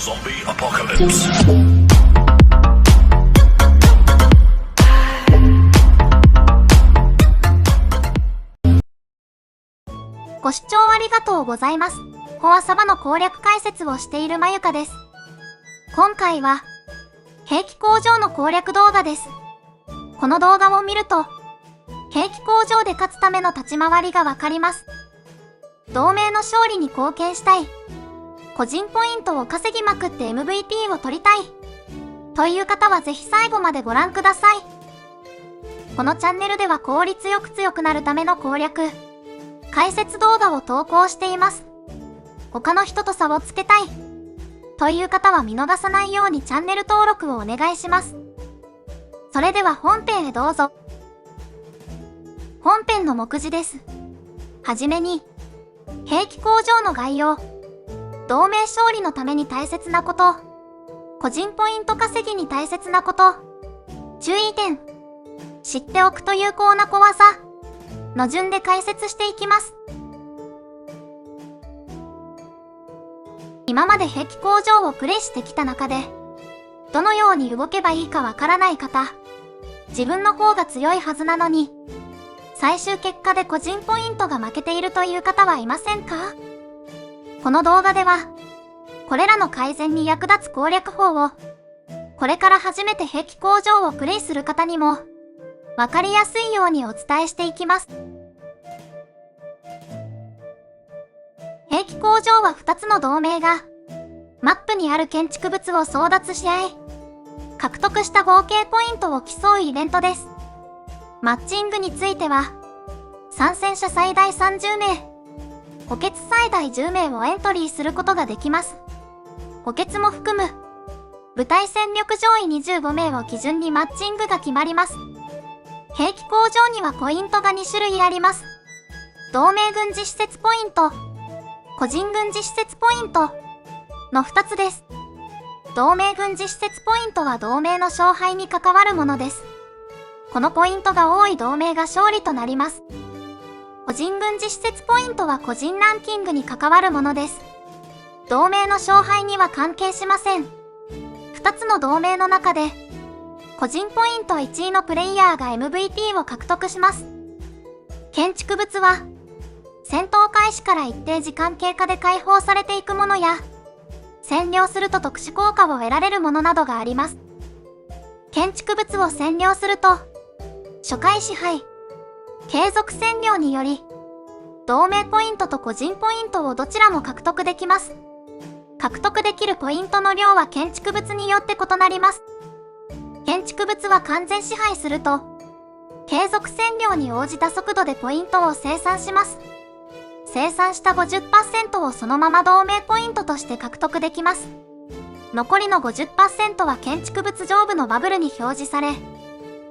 Zombie Apocalypse. ご視聴ありがとうございます。フォアサバの攻略解説をしているまゆかです。今回は、兵器工場の攻略動画です。この動画を見ると、兵器工場で勝つための立ち回りがわかります。同盟の勝利に貢献したい。個人ポイントを稼ぎまくって MVP を取りたい。という方はぜひ最後までご覧ください。このチャンネルでは効率よく強くなるための攻略、解説動画を投稿しています。他の人と差をつけたい。という方は見逃さないようにチャンネル登録をお願いします。それでは本編へどうぞ。本編の目次です。はじめに、兵器工場の概要、同盟勝利のために大切なこと、個人ポイント稼ぎに大切なこと、注意点、知っておくと有効な小技の順で解説していきます。今まで兵器工場をプレイしてきた中で、どのように動けばいいかわからない方、自分の方が強いはずなのに、最終結果で個人ポイントが負けているという方はいませんか？この動画では、これらの改善に役立つ攻略法を、これから初めて兵器工場をプレイする方にも、わかりやすいようにお伝えしていきます。兵器工場は2つの同盟が、マップにある建築物を争奪し合い、獲得した合計ポイントを競うイベントです。マッチングについては、参戦者最大30名、補欠最大10名をエントリーすることができます。補欠も含む、部隊戦力上位25名を基準にマッチングが決まります。兵器工場にはポイントが2種類あります。同盟軍事施設ポイント、個人軍事施設ポイントの2つです。同盟軍事施設ポイントは同盟の勝敗に関わるものです。このポイントが多い同盟が勝利となります。個人軍事施設ポイントは個人ランキングに関わるものです。同盟の勝敗には関係しません。2つの同盟の中で、個人ポイント1位のプレイヤーが MVP を獲得します。建築物は、戦闘開始から一定時間経過で解放されていくものや、占領すると特殊効果を得られるものなどがあります。建築物を占領すると、初回支配、継続占領により、同盟ポイントと個人ポイントをどちらも獲得できます。獲得できるポイントの量は建築物によって異なります。建築物は完全支配すると、継続占領に応じた速度でポイントを生産します。生産した 50% をそのまま同盟ポイントとして獲得できます。残りの 50% は建築物上部のバブルに表示され、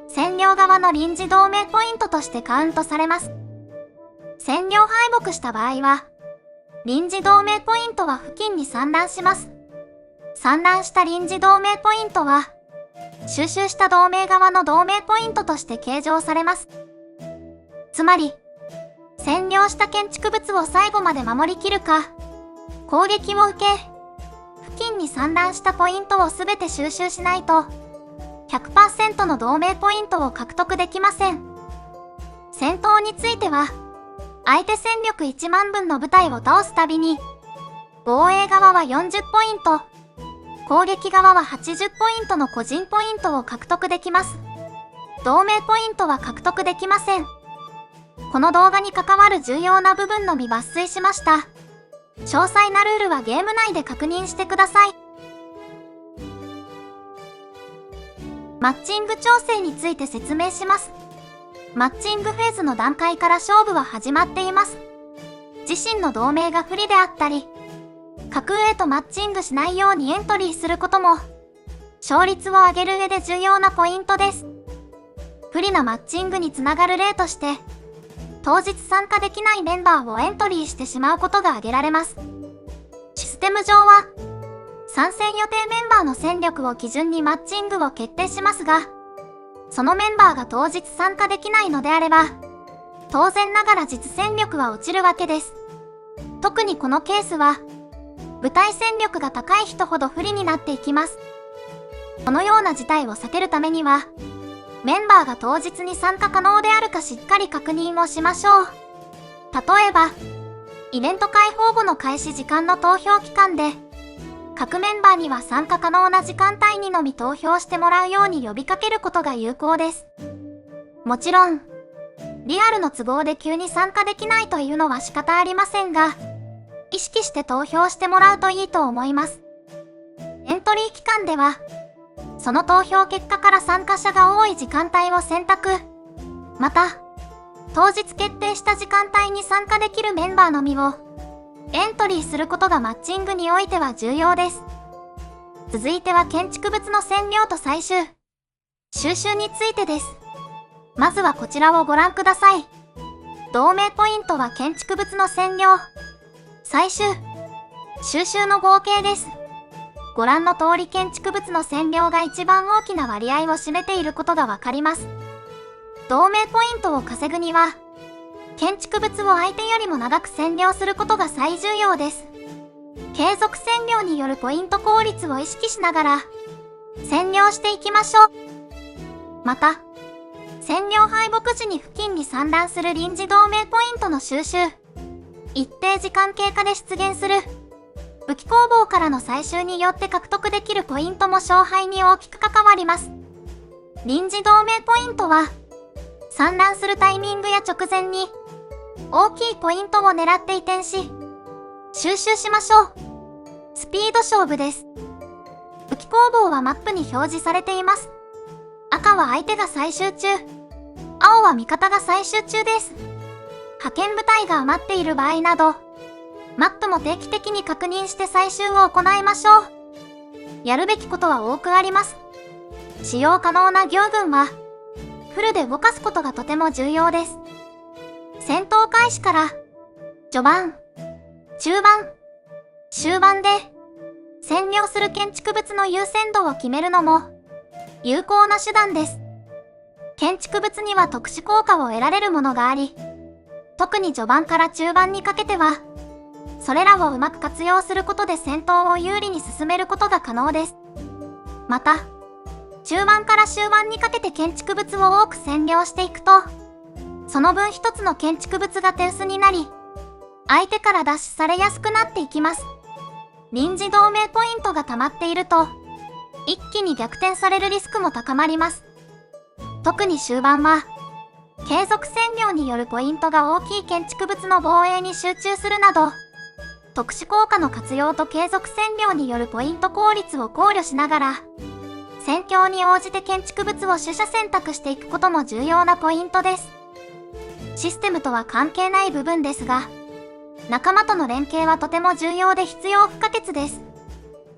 占領側の臨時同盟ポイントとしてカウントされます。占領敗北した場合は、臨時同盟ポイントは付近に散乱します。散乱した臨時同盟ポイントは、収集した同盟側の同盟ポイントとして計上されます。つまり、占領した建築物を最後まで守りきるか、攻撃を受け、付近に散乱したポイントをすべて収集しないと、100% の同盟ポイントを獲得できません。戦闘については、相手戦力1万分の部隊を倒すたびに、防衛側は40ポイント、攻撃側は80ポイントの個人ポイントを獲得できます。同盟ポイントは獲得できません。この動画に関わる重要な部分のみ抜粋しました。詳細なルールはゲーム内で確認してください。マッチング調整について説明します。マッチングフェーズの段階から勝負は始まっています。自身の同盟が不利であったり、格上とマッチングしないようにエントリーすることも、勝率を上げる上で重要なポイントです。不利なマッチングにつながる例として、当日参加できないメンバーをエントリーしてしまうことが挙げられます。システム上は、参戦予定メンバーの戦力を基準にマッチングを決定しますが、そのメンバーが当日参加できないのであれば、当然ながら実戦力は落ちるわけです。特にこのケースは、部隊戦力が高い人ほど不利になっていきます。このような事態を避けるためには、メンバーが当日に参加可能であるかしっかり確認をしましょう。例えば、イベント開放後の開始時間の投票期間で、各メンバーには参加可能な時間帯にのみ投票してもらうように呼びかけることが有効です。もちろん、リアルの都合で急に参加できないというのは仕方ありませんが、意識して投票してもらうといいと思います。エントリー期間では、その投票結果から参加者が多い時間帯を選択。また、当日決定した時間帯に参加できるメンバーのみをエントリーすることがマッチングにおいては重要です。続いては建築物の占領と採集、収集についてです。まずはこちらをご覧ください。同盟ポイントは建築物の占領、採集、収集の合計です。ご覧の通り建築物の占領が一番大きな割合を占めていることがわかります。同盟ポイントを稼ぐには、建築物を相手よりも長く占領することが最重要です。継続占領によるポイント効率を意識しながら、占領していきましょう。また、占領敗北時に付近に散乱する臨時同盟ポイントの収集、一定時間経過で出現する、武器工房からの採集によって獲得できるポイントも勝敗に大きく関わります。臨時同盟ポイントは、散乱するタイミングや直前に、大きいポイントを狙って移転し、収集しましょう。スピード勝負です。武器工房はマップに表示されています。赤は相手が採集中、青は味方が採集中です。派遣部隊が余っている場合など、マップも定期的に確認して採集を行いましょう。やるべきことは多くあります。使用可能な行軍は、フルで動かすことがとても重要です。戦闘開始から、序盤、中盤、終盤で、占領する建築物の優先度を決めるのも、有効な手段です。建築物には特殊効果を得られるものがあり、特に序盤から中盤にかけては、それらをうまく活用することで戦闘を有利に進めることが可能です。また、中盤から終盤にかけて建築物を多く占領していくと、その分一つの建築物が手薄になり、相手から奪取されやすくなっていきます。臨時同盟ポイントが溜まっていると、一気に逆転されるリスクも高まります。特に終盤は、継続占領によるポイントが大きい建築物の防衛に集中するなど、特殊効果の活用と継続占領によるポイント効率を考慮しながら、戦況に応じて建築物を取捨選択していくことも重要なポイントです。システムとは関係ない部分ですが、仲間との連携はとても重要で必要不可欠です。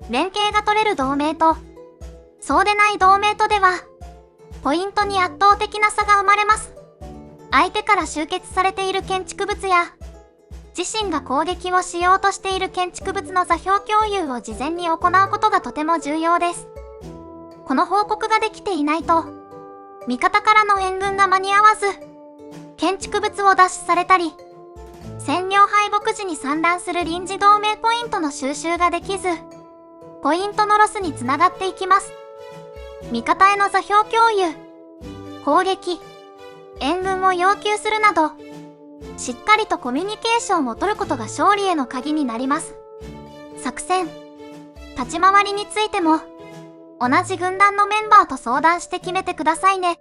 連携が取れる同盟と、そうでない同盟とでは、ポイントに圧倒的な差が生まれます。相手から集結されている建築物や、自身が攻撃をしようとしている建築物の座標共有を事前に行うことがとても重要です。この報告ができていないと、味方からの援軍が間に合わず、建築物を奪取されたり、占領敗北時に散乱する臨時同盟ポイントの収集ができず、ポイントのロスにつながっていきます。味方への座標共有、攻撃、援軍を要求するなど、しっかりとコミュニケーションを取ることが勝利への鍵になります。作戦、立ち回りについても、同じ軍団のメンバーと相談して決めてくださいね。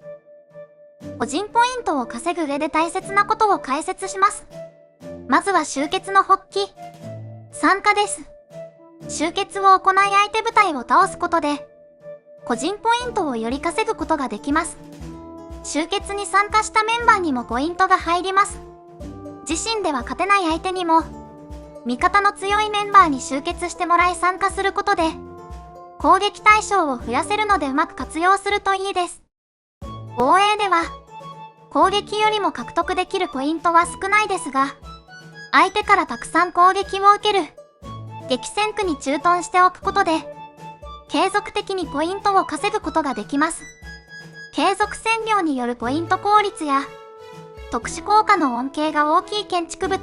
個人ポイントを稼ぐ上で大切なことを解説します。まずは集結の発起、参加です。集結を行い相手部隊を倒すことで、個人ポイントをより稼ぐことができます。集結に参加したメンバーにもポイントが入ります。自身では勝てない相手にも、味方の強いメンバーに集結してもらい参加することで、攻撃対象を増やせるのでうまく活用するといいです。防衛では、攻撃よりも獲得できるポイントは少ないですが、相手からたくさん攻撃を受ける、激戦区に駐屯しておくことで、継続的にポイントを稼ぐことができます。継続占領によるポイント効率や、特殊効果の恩恵が大きい建築物、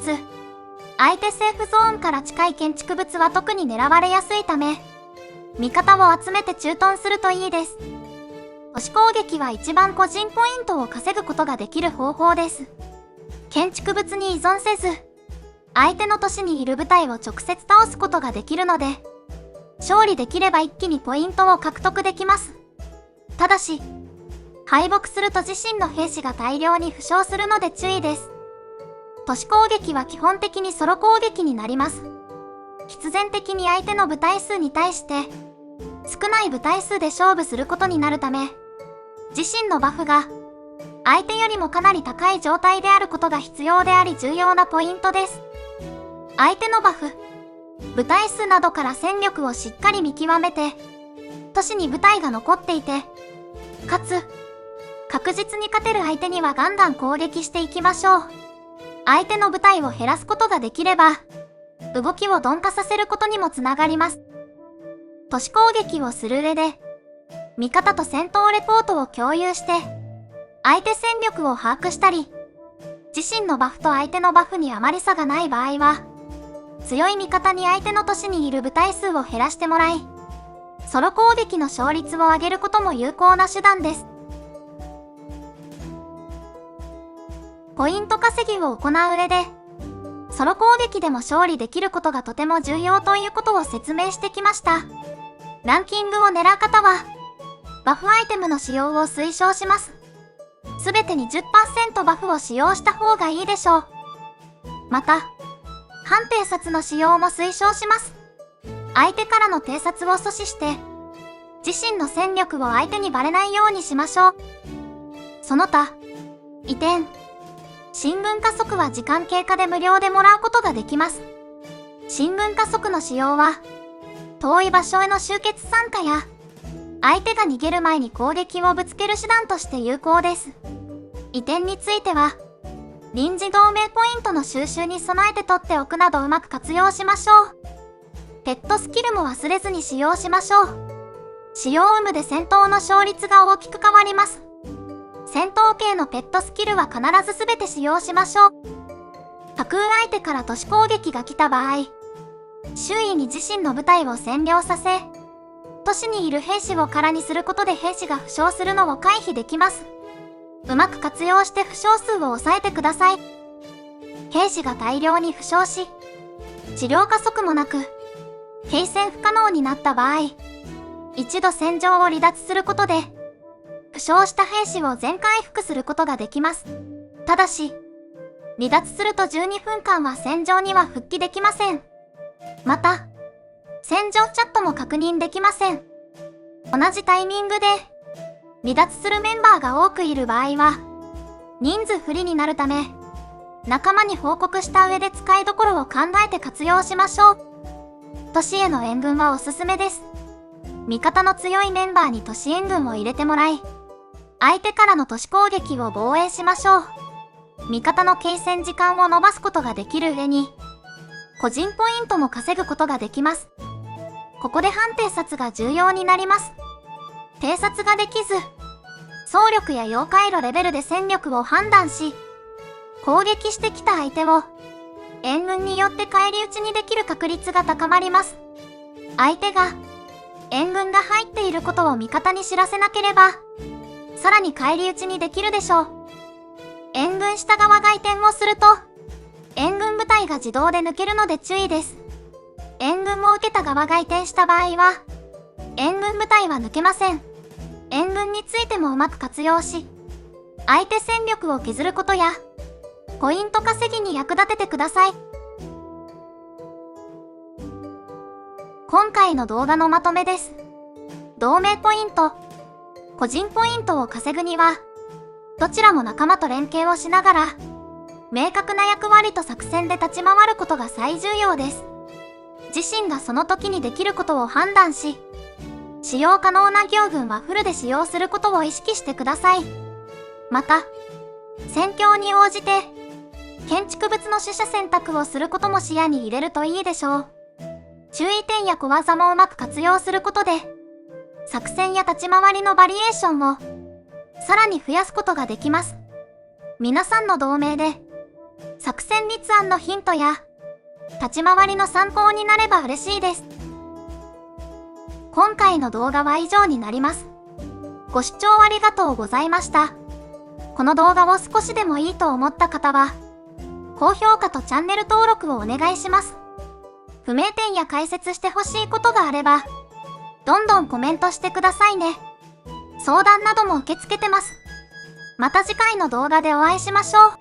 相手セーフゾーンから近い建築物は特に狙われやすいため、味方を集めて駐屯するといいです。都市攻撃は一番個人ポイントを稼ぐことができる方法です。建築物に依存せず、相手の都市にいる部隊を直接倒すことができるので、勝利できれば一気にポイントを獲得できます。ただし、敗北すると自身の兵士が大量に負傷するので注意です。都市攻撃は基本的にソロ攻撃になります。必然的に相手の部隊数に対して、少ない部隊数で勝負することになるため、自身のバフが相手よりもかなり高い状態であることが必要であり重要なポイントです。相手のバフ、部隊数などから戦力をしっかり見極めて、都市に部隊が残っていて、かつ、確実に勝てる相手にはガンガン攻撃していきましょう。相手の部隊を減らすことができれば、動きを鈍化させることにもつながります。都市攻撃をする上で、味方と戦闘レポートを共有して、相手戦力を把握したり、自身のバフと相手のバフにあまり差がない場合は、強い味方に相手の都市にいる部隊数を減らしてもらい、ソロ攻撃の勝率を上げることも有効な手段です。ポイント稼ぎを行う上で、ソロ攻撃でも勝利できることがとても重要ということを説明してきました。ランキングを狙う方は、バフアイテムの使用を推奨します。すべてに 10% バフを使用した方がいいでしょう。また、半偵察の使用も推奨します。相手からの偵察を阻止して、自身の戦力を相手にバレないようにしましょう。その他、移転。進軍加速は時間経過で無料でもらうことができます。進軍加速の使用は、遠い場所への集結参加や、相手が逃げる前に攻撃をぶつける手段として有効です。移転については、臨時同盟ポイントの収集に備えて取っておくなどうまく活用しましょう。ペットスキルも忘れずに使用しましょう。使用有無で戦闘の勝率が大きく変わります。戦闘系のペットスキルは必ず全て使用しましょう。架空相手から都市攻撃が来た場合、周囲に自身の部隊を占領させ、都市にいる兵士を空にすることで兵士が負傷するのを回避できます。うまく活用して負傷数を抑えてください。兵士が大量に負傷し、治療加速もなく、継戦不可能になった場合、一度戦場を離脱することで、負傷した兵士を全回復することができます。ただし、離脱すると12分間は戦場には復帰できません。また、戦場チャットも確認できません。同じタイミングで、離脱するメンバーが多くいる場合は、人数不利になるため、仲間に報告した上で使いどころを考えて活用しましょう。都市への援軍はおすすめです。味方の強いメンバーに都市援軍を入れてもらい、相手からの都市攻撃を防衛しましょう。味方の継戦時間を伸ばすことができる上に、個人ポイントも稼ぐことができます。ここで半偵察が重要になります。偵察ができず、総力や妖怪路レベルで戦力を判断し、攻撃してきた相手を、援軍によって返り討ちにできる確率が高まります。相手が、援軍が入っていることを味方に知らせなければ、さらに返り討ちにできるでしょう。援軍下側が移転をすると、援軍部隊が自動で抜けるので注意です。援軍を受けた側が移転した場合は、援軍部隊は抜けません。援軍についてもうまく活用し、相手戦力を削ることや、ポイント稼ぎに役立ててください。今回の動画のまとめです。同盟ポイント、個人ポイントを稼ぐには、どちらも仲間と連携をしながら、明確な役割と作戦で立ち回ることが最重要です。自身がその時にできることを判断し、使用可能な行軍はフルで使用することを意識してください。また、戦況に応じて、建築物の取捨選択をすることも視野に入れるといいでしょう。注意点や小技もうまく活用することで、作戦や立ち回りのバリエーションをさらに増やすことができます。皆さんの同盟で、作戦立案のヒントや立ち回りの参考になれば嬉しいです。今回の動画は以上になります。ご視聴ありがとうございました。この動画を少しでもいいと思った方は、高評価とチャンネル登録をお願いします。不明点や解説してほしいことがあれば、どんどんコメントしてくださいね。相談なども受け付けてます。また次回の動画でお会いしましょう。